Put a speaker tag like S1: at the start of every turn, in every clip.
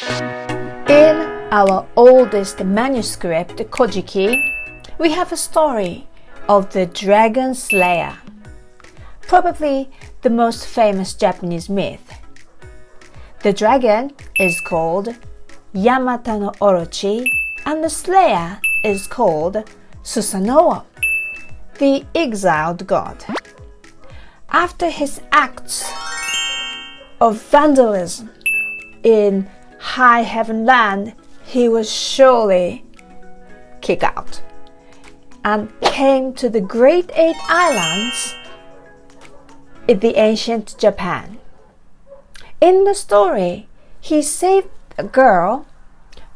S1: In our oldest manuscript, Kojiki, we have a story of the dragon slayer, probably the most famous Japanese myth. The dragon is called Yamata no Orochi, and the slayer is called Susano, the exiled god. After his acts of vandalism in high heaven land, he was surely kicked out and came to the Great Eight Islands in the ancient Japan. In the story, he saved a girl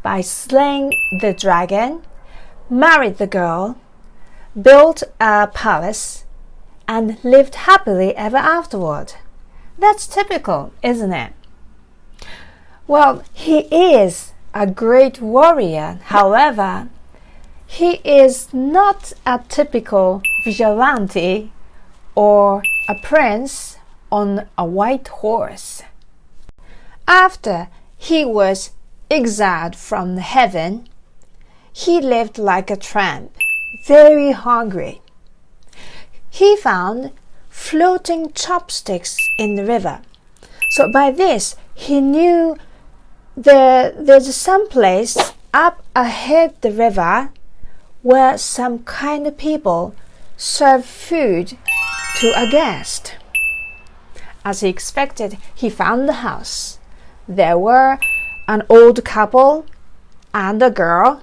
S1: by slaying the dragon, married the girl, built a palace, and lived happily ever afterward. That's typical, isn't it? Well, he is a great warrior. However, he is not a typical vigilante or a prince on a white horse. After he was exiled from heaven, he lived like a tramp, very hungry. He found floating chopsticks in the river. So by this, he knew there's some place up ahead the river where some kind of people serve food to a guest. As he expected, he found the house. There were an old couple and a girl,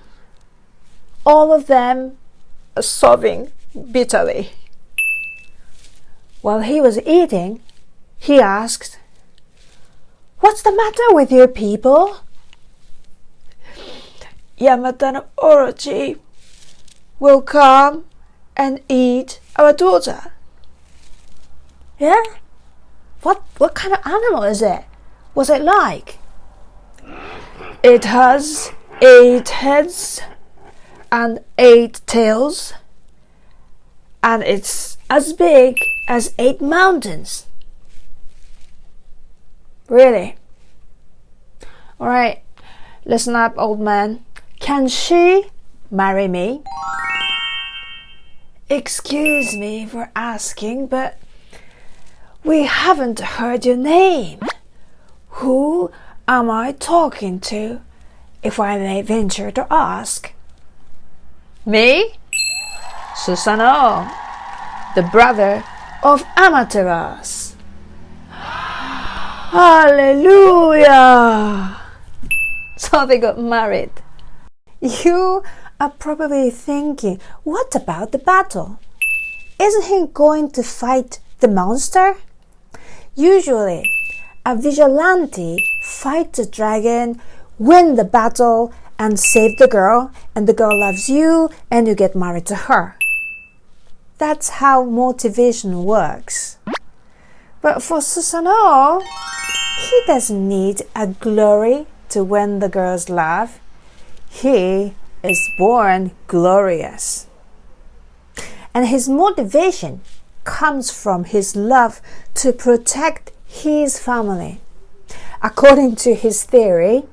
S1: all of them sobbing bitterly. While he was eating, he asked, "What's the matter with you people?" "Yamata no Orochi will come and eat our daughter." "Yeah? What kind of animal is it? What's it like?" "It has 8 heads and 8 tails, and it's as big as 8 mountains." "Really? All right, listen up, old man. Can she marry me?" "Excuse me for asking, but we haven't heard your name. Who am I talking to, if I may venture to ask?" "Me? Susano, the brother of Amaterrass." Hallelujah! So they got married. You are probably thinking, what about the battle? Isn't he going to fight the monster? Usually, a vigilante fights the dragon, win the battle, and save the girl, and the girl loves you, and you get married to her. That's how motivation works. But for Susano, he doesn't need a glory to win the girl's love. He is born glorious. And his motivation comes from his love to protect his family. According to his theory,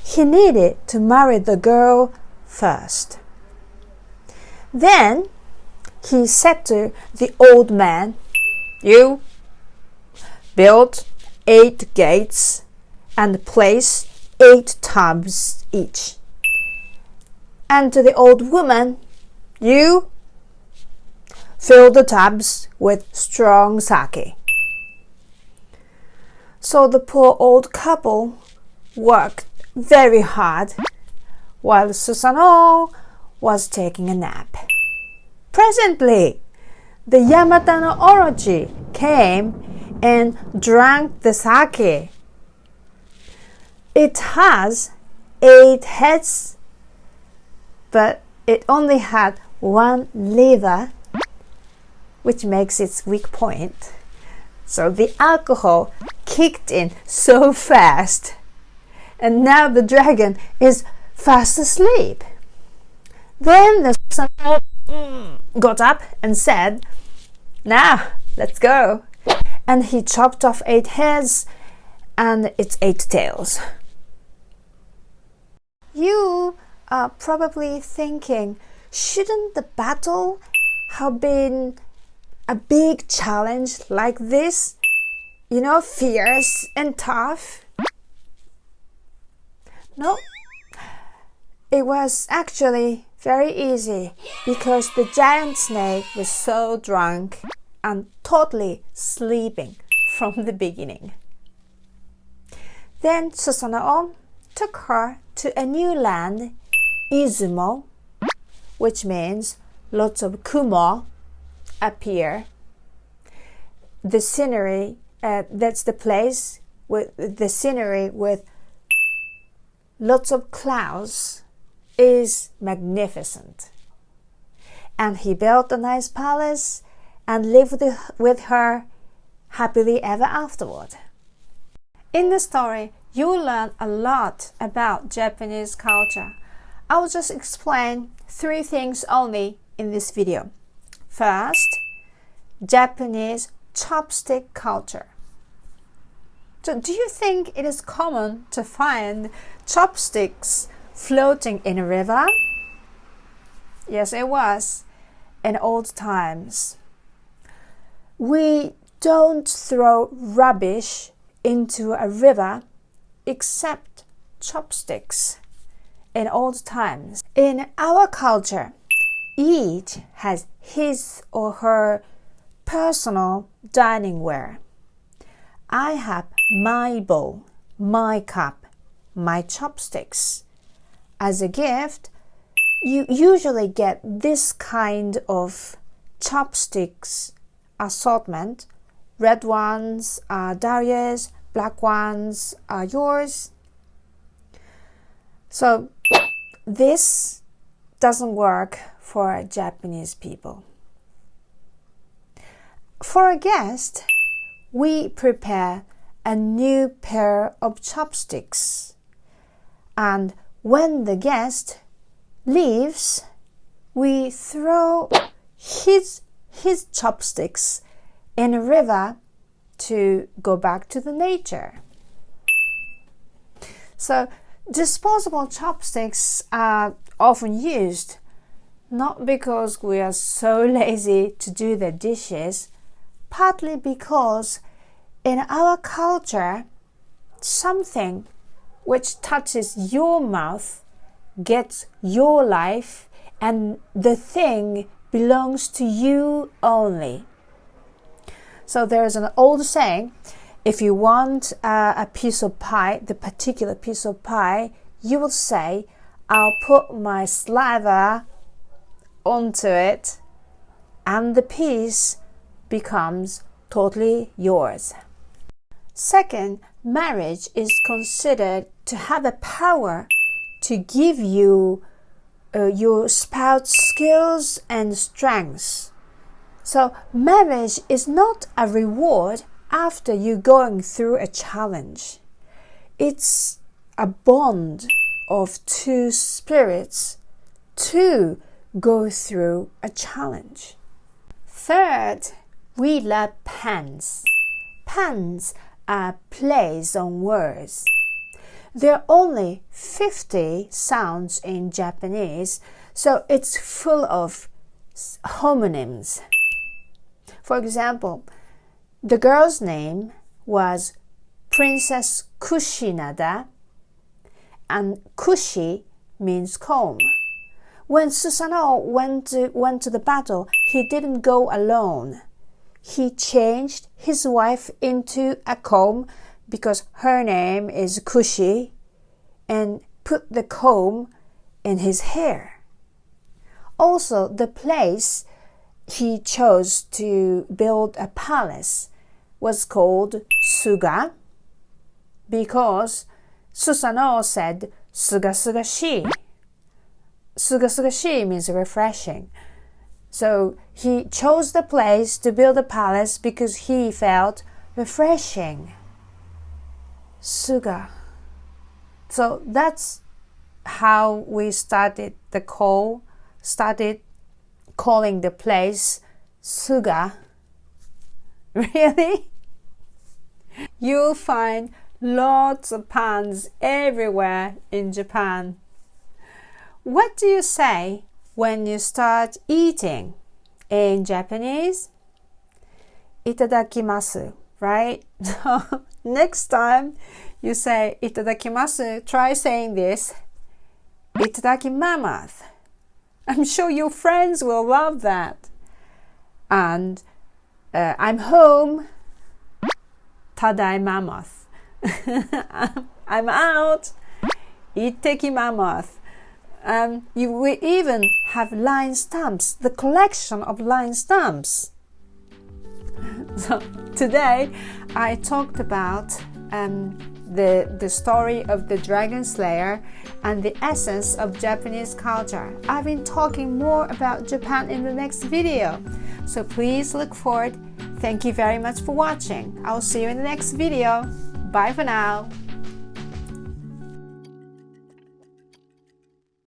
S1: he needed to marry the girl first. Then he said to the old man, "You build 8 gates and place 8 tubs each." And to the old woman, "You fill the tubs with strong sake." So the poor old couple worked very hard while Susano was taking a nap. Presently, the Yamata no Orochi came and drank the sake. It has 8 heads, but it only had 1 liver, which makes its weak point. So the alcohol kicked in so fast, and now the dragon is fast asleep. Then the son got up and said, "Now, let's go." And he chopped off 8 heads and its 8 tails. You are probably thinking, shouldn't the battle have been a big challenge like this? You know, fierce and tough? No, it was actually very easy because the giant snake was so drunk and totally sleeping from the beginning. Then Susano took her to a new land, Izumo, which means lots of kumo appear. The scenery, that's the place with the scenery with lots of clouds is magnificent. And he built a nice palace and lived with her happily ever afterward. In the story, you will learn a lot about Japanese culture. I will just explain 3 things only in this video. First, Japanese chopstick culture. So do you think it is common to find chopsticks floating in a river? Yes, it was in old times. We don't throw rubbish into a river except chopsticks in old times. In our culture, each has his or her personal dining ware. I have my bowl, my cup, my chopsticks. As a gift, you usually get this kind of chopsticks assortment. Red ones are Daria's, black ones are yours. So this doesn't work for Japanese people. For a guest, we prepare a new pair of chopsticks. And when the guest leaves, we throw his chopsticks in a river to go back to the nature. So disposable chopsticks are often used not because we are so lazy to do the dishes, partly because in our culture, something which touches your mouth gets your life, and the thing belongs to you only. So there's an old saying, if you want a piece of pie, the particular piece of pie, you will say, I'll put my saliva onto it, and the piece becomes totally yours. Second, marriage is considered to have a power to give you your spouse skills and strengths. So marriage is not a reward after you going through a challenge. It's a bond of 2 spirits to go through a challenge. Third, we love puns. Puns are plays on words. There are only 50 sounds in Japanese, so it's full of homonyms. For example, the girl's name was Princess Kushinada, and Kushi means comb. When Susano went to the battle, he didn't go alone. He changed his wife into a comb because her name is Kushi, and put the comb in his hair. Also, the place he chose to build a palace was called Suga because Susano said Suga Suga Shi. Suga Suga Shi means refreshing. So he chose the place to build a palace because he felt refreshing. Suga. So that's how we started calling the place Suga. Really? You'll find lots of puns everywhere in Japan. What do you say when you start eating? In Japanese, いただきます, right? So next time you say いただきます, try saying this. いただきます. I'm sure your friends will love that. And I'm home. ただいまます. I'm out. 行ってきます. You will even have line stamps, the collection of line stamps. So today I talked about the story of the Dragon Slayer and the essence of Japanese culture. I've been talking more about Japan in the next video, so please look forward. Thank you very much for watching. I'll see you in the next video. Bye for now.